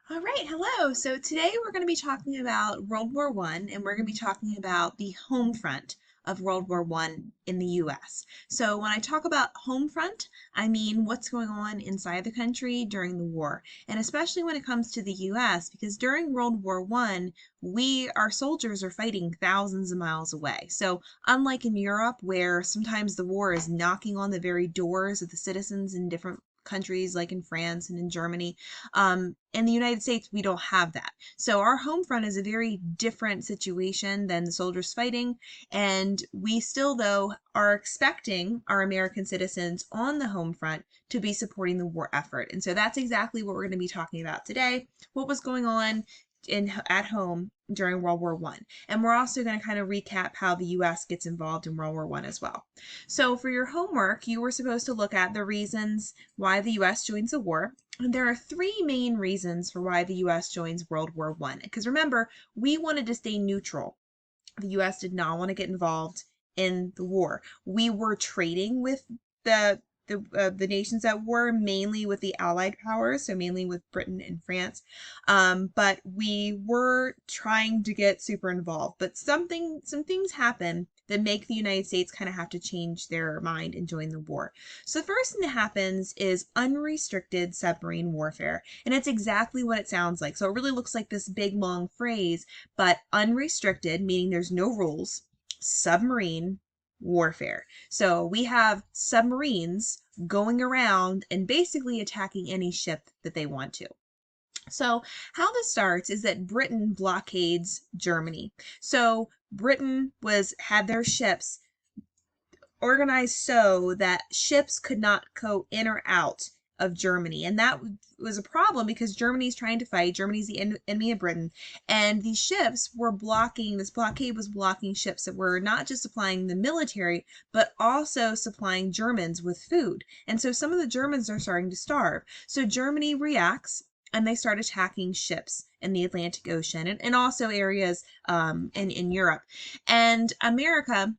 All right, hello. So today we're going to be talking about World War One, and we're going to be talking about the home front of World War One in the U.S. So when I talk about home front, I mean what's going on inside the country during the war, and especially when it comes to the U.S. because during World War One, our soldiers are fighting thousands of miles away. So unlike in Europe, where sometimes the war is knocking on the very doors of the citizens in different countries like in France and in Germany. In the United States, we don't have that. So our home front is a very different situation than the soldiers fighting. And we still, though, are expecting our American citizens on the home front to be supporting the war effort. And so that's exactly what we're going to be talking about today. What was going on at home during World War One. And we're also going to kind of recap how the US gets involved in World War One as well. So for your homework, you were supposed to look at the reasons why the US joins the war. And there are three main reasons for why the US joins World War One. Because remember, we wanted to stay neutral. The US did not want to get involved in the war. We were trading with the the nations at war, mainly with the Allied powers, so mainly with Britain and France. But we were trying to get super involved. But some things happen that make the United States kind of have to change their mind and join the war. So the first thing that happens is unrestricted submarine warfare. And it's exactly what it sounds like. So it really looks like this big long phrase, but unrestricted, meaning there's no rules, submarine warfare. So we have submarines going around and basically attacking any ship that they want to. So how this starts is that Britain blockades Germany. So Britain had their ships organized so that ships could not go in or out of Germany. And that was a problem because Germany's trying to fight. Germany's the enemy of Britain. And these ships were blocking, this blockade was blocking ships that were not just supplying the military, but also supplying Germans with food. And so some of the Germans are starting to starve. So Germany reacts and they start attacking ships in the Atlantic Ocean and also areas in Europe. And America,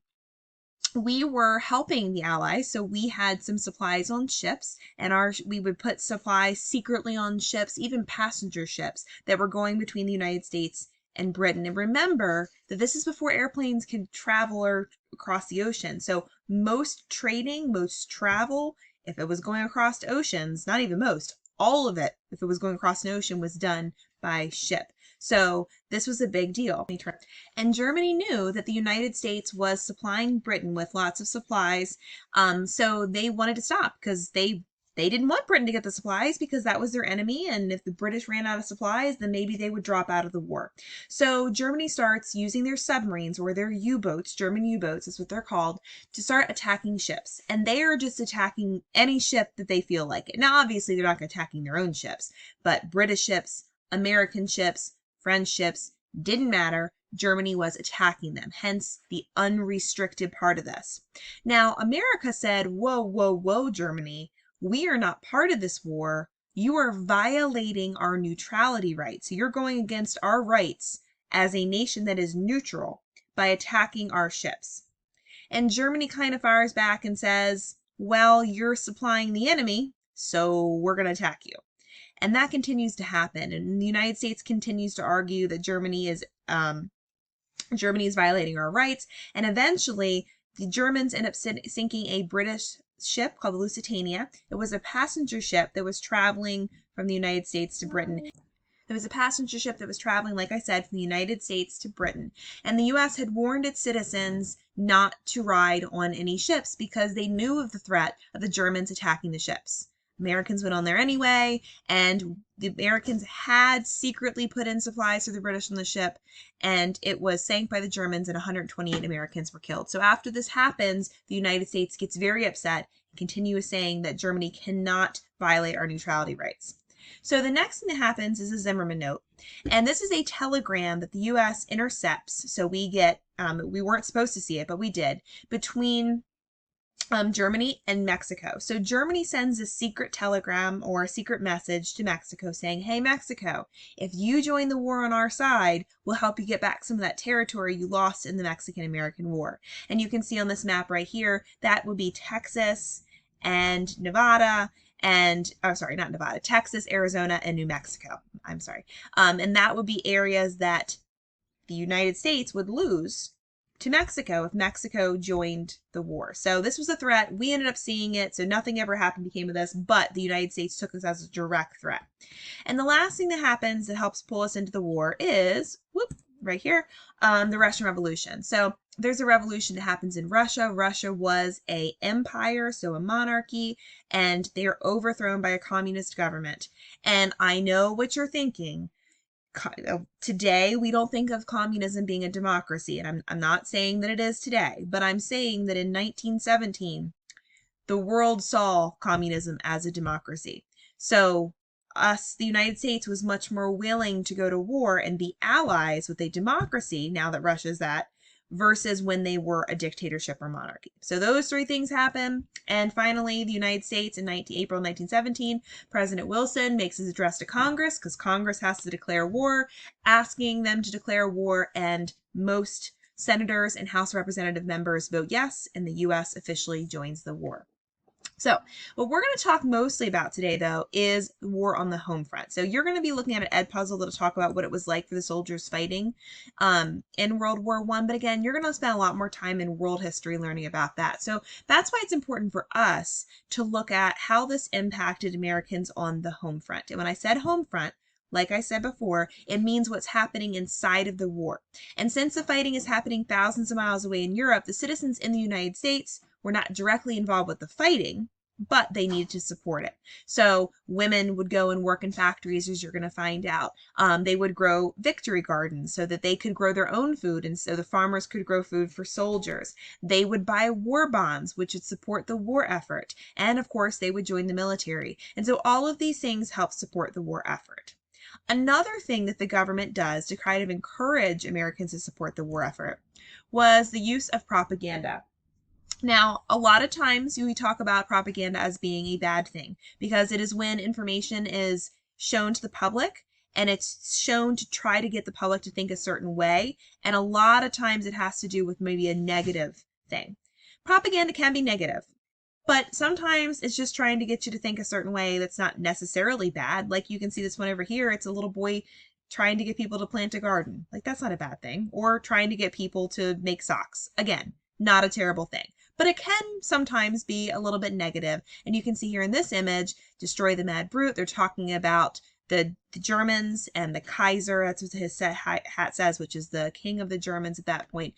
we were helping the Allies, so we had some supplies on ships, and we would put supplies secretly on ships, even passenger ships that were going between the United States and Britain. And remember that this is before airplanes could travel across the ocean. So most trading, most travel, if it was going across oceans, not even most, all of it, if it was going across an ocean, was done by ship. So this was a big deal. And Germany knew that the United States was supplying Britain with lots of supplies. So they wanted to stop because they didn't want Britain to get the supplies because that was their enemy. And if the British ran out of supplies, then maybe they would drop out of the war. So Germany starts using their submarines or their U-boats, German U-boats is what they're called, to start attacking ships. And they are just attacking any ship that they feel like it. Now, obviously, they're not attacking their own ships, but British ships, American ships, French ships, didn't matter. Germany was attacking them, hence the unrestricted part of this. Now, America said, whoa, whoa, whoa, Germany, we are not part of this war. You are violating our neutrality rights. So you're going against our rights as a nation that is neutral by attacking our ships. And Germany kind of fires back and says, well, you're supplying the enemy, so we're going to attack you. And that continues to happen. And the United States continues to argue that Germany is violating our rights. And eventually, the Germans end up sinking a British ship called the Lusitania. It was a passenger ship that was traveling from the United States to Britain. It was a passenger ship that was traveling, like I said, from the United States to Britain. And the U.S. had warned its citizens not to ride on any ships because they knew of the threat of the Germans attacking the ships. Americans went on there anyway, and the Americans had secretly put in supplies to the British on the ship, and it was sank by the Germans, and 128 Americans were killed. So after this happens, the United States gets very upset and continues saying that Germany cannot violate our neutrality rights. So the next thing that happens is a Zimmerman note. And this is a telegram that the U.S. intercepts. So we get, we weren't supposed to see it, but we did, between Germany and Mexico. So Germany sends a secret telegram or a secret message to Mexico saying, hey, Mexico, if you join the war on our side, we'll help you get back some of that territory you lost in the Mexican-American War. And you can see on this map right here, that would be Texas and Nevada and, oh, sorry, not Nevada, Texas, Arizona, and New Mexico. I'm sorry. And that would be areas that the United States would lose to Mexico if Mexico joined the war. So this was a threat. We ended up seeing it. So nothing ever happened became of this, but the United States took this as a direct threat. And the last thing that happens that helps pull us into the war is, whoop, right here, the Russian Revolution. So there's a revolution that happens in Russia. Russia was an empire, so a monarchy, and they are overthrown by a communist government. And I know what you're thinking. Today, we don't think of communism being a democracy, and I'm not saying that it is today, but I'm saying that in 1917, the world saw communism as a democracy. So the United States, was much more willing to go to war and be allies with a democracy, now that Russia's that, versus when they were a dictatorship or monarchy. So those three things happen. And finally, the United States in April 1917, President Wilson makes his address to Congress, because Congress has to declare war, asking them to declare war, and most senators and House Representative members vote yes, and the U.S. officially joins the war. So what we're going to talk mostly about today, though, is the war on the home front. So you're going to be looking at an Edpuzzle that'll talk about what it was like for the soldiers fighting in World War I. But again, you're going to spend a lot more time in world history learning about that. So that's why it's important for us to look at how this impacted Americans on the home front. And when I said home front, like I said before, it means what's happening inside of the war. And since the fighting is happening thousands of miles away in Europe, the citizens in the United States were not directly involved with the fighting, but they needed to support it. So women would go and work in factories, as you're going to find out. They would grow victory gardens so that they could grow their own food, and so the farmers could grow food for soldiers. They would buy war bonds, which would support the war effort. And of course, they would join the military. And so all of these things help support the war effort. Another thing that the government does to kind of encourage Americans to support the war effort was the use of propaganda. Now, a lot of times we talk about propaganda as being a bad thing, because it is when information is shown to the public and it's shown to try to get the public to think a certain way. And a lot of times it has to do with maybe a negative thing. Propaganda can be negative, but sometimes it's just trying to get you to think a certain way that's not necessarily bad. Like you can see this one over here. It's a little boy trying to get people to plant a garden. Like, that's not a bad thing. Or trying to get people to make socks. Again, not a terrible thing. But it can sometimes be a little bit negative. And you can see here in this image, Destroy the Mad Brute. They're talking about the Germans and the Kaiser. That's what his hat says, which is the king of the Germans at that point,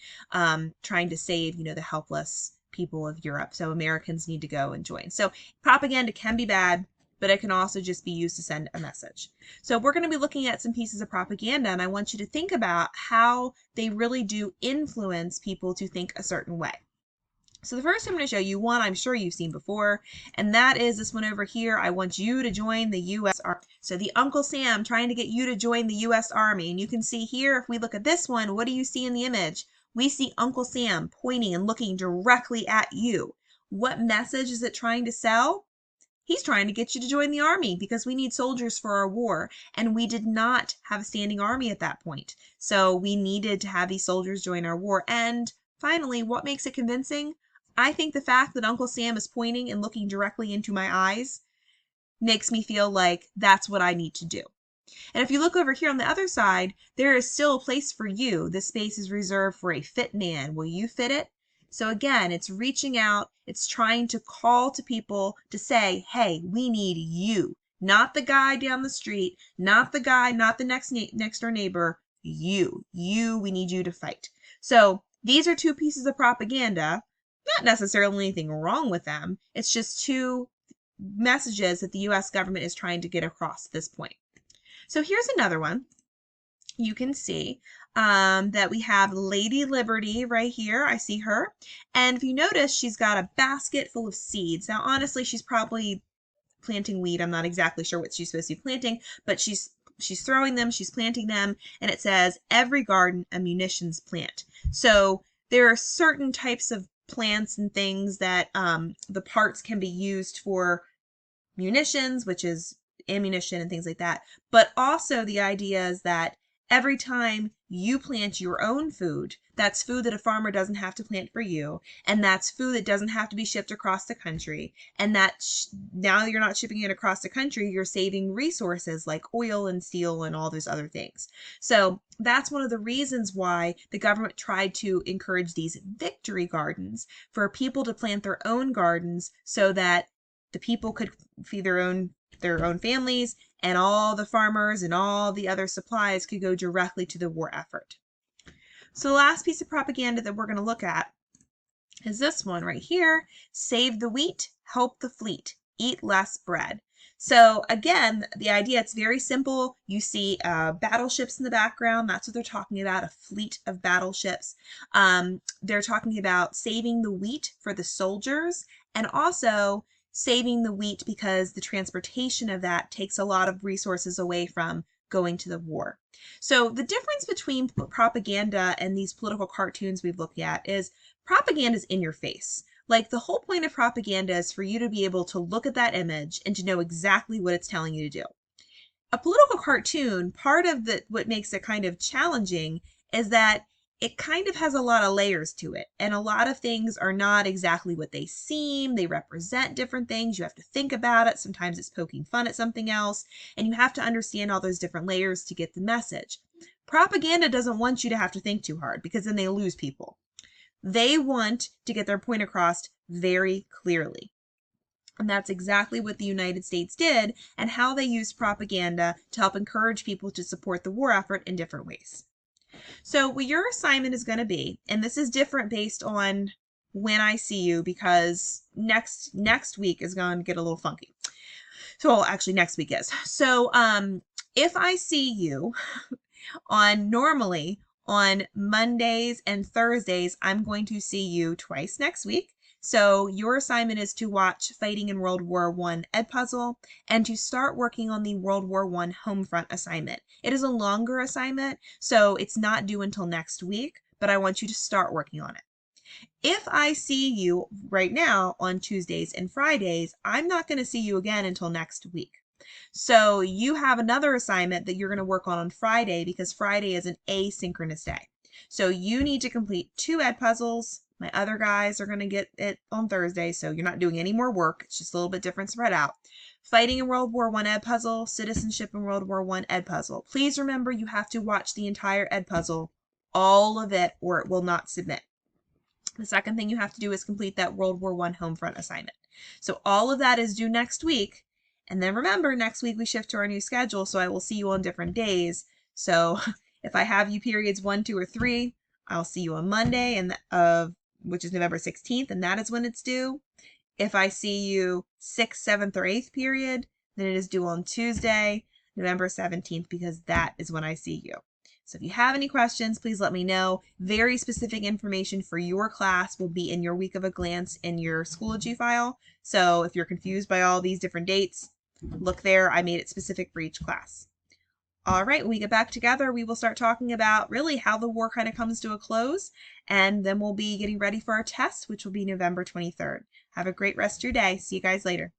trying to save, the helpless people of Europe. So Americans need to go and join. So propaganda can be bad, but it can also just be used to send a message. So we're going to be looking at some pieces of propaganda, and I want you to think about how they really do influence people to think a certain way. So the first I'm going to show you one I'm sure you've seen before, and that is this one over here. I want you to join the U.S. Army. So the Uncle Sam trying to get you to join the U.S. Army. And you can see here, if we look at this one, what do you see in the image? We see Uncle Sam pointing and looking directly at you. What message is it trying to sell? He's trying to get you to join the army because we need soldiers for our war. And we did not have a standing army at that point. So we needed to have these soldiers join our war. And finally, what makes it convincing? I think the fact that Uncle Sam is pointing and looking directly into my eyes makes me feel like that's what I need to do. And if you look over here on the other side, there is still a place for you. This space is reserved for a fit man. Will you fit it? So again, it's reaching out. It's trying to call to people to say, hey, we need you. Not the guy down the street, not the guy, not the next door neighbor. You, we need you to fight. So these are two pieces of propaganda. Not necessarily anything wrong with them. It's just two messages that the U.S. government is trying to get across at this point. So here's another one. You can see that we have Lady Liberty right here. I see her. And if you notice, she's got a basket full of seeds. Now, honestly, she's probably planting wheat. I'm not exactly sure what she's supposed to be planting, but she's throwing them, she's planting them, and it says, every garden a munitions plant. So there are certain types of plants and things that the parts can be used for munitions, which is ammunition and things like that. But also the idea is that every time you plant your own food, that's food that a farmer doesn't have to plant for you, and that's food that doesn't have to be shipped across the country, and that now you're not shipping it across the country, you're saving resources like oil and steel and all those other things. So that's one of the reasons why the government tried to encourage these victory gardens for people to plant their own gardens so that the people could feed their own families, and all the farmers and all the other supplies could go directly to the war effort. So the last piece of propaganda that we're going to look at is this one right here: save the wheat, help the fleet, eat less bread. So again, the idea, it's very simple. You see battleships in the background. That's what they're talking about, a fleet of battleships. They're talking about saving the wheat for the soldiers, and also saving the wheat because the transportation of that takes a lot of resources away from going to the war. So the difference between propaganda and these political cartoons we've looked at is propaganda is in your face. Like, the whole point of propaganda is for you to be able to look at that image and to know exactly what it's telling you to do. A political cartoon, part of what makes it kind of challenging is that it kind of has a lot of layers to it, and a lot of things are not exactly what they seem. They represent different things. You have to think about it. Sometimes it's poking fun at something else, and you have to understand all those different layers to get the message. Propaganda doesn't want you to have to think too hard, because then they lose people. They want to get their point across very clearly. And that's exactly what the United States did, and how they used propaganda to help encourage people to support the war effort in different ways. So what your assignment is going to be, and this is different based on when I see you, because next week is going to get a little funky. So, well, actually next week is. So if I see you normally on Mondays and Thursdays, I'm going to see you twice next week. So your assignment is to watch Fighting in World War I Edpuzzle and to start working on the World War I Homefront assignment. It is a longer assignment, so it's not due until next week, but I want you to start working on it. If I see you right now on Tuesdays and Fridays, I'm not going to see you again until next week. So you have another assignment that you're going to work on Friday, because Friday is an asynchronous day. So you need to complete 2 Edpuzzles. My other guys are going to get it on Thursday, so you're not doing any more work. It's just a little bit different spread out. Fighting in World War I Edpuzzle, Citizenship in World War I Edpuzzle. Please remember, you have to watch the entire Edpuzzle, all of it, or it will not submit. The second thing you have to do is complete that World War I Homefront assignment. So all of that is due next week. And then remember, next week we shift to our new schedule, so I will see you on different days. So if I have you periods 1, 2, or 3, I'll see you on Monday, which is November 16th, and that is when it's due. If I see you 6th, 7th, or 8th period, then it is due on Tuesday, November 17th, because that is when I see you. So if you have any questions, please let me know. Very specific information for your class will be in your Week of a Glance in your Schoology file. So if you're confused by all these different dates, look there. I made it specific for each class. All right, when we get back together, we will start talking about really how the war kind of comes to a close, and then we'll be getting ready for our test, which will be November 23rd. Have a great rest of your day. See you guys later.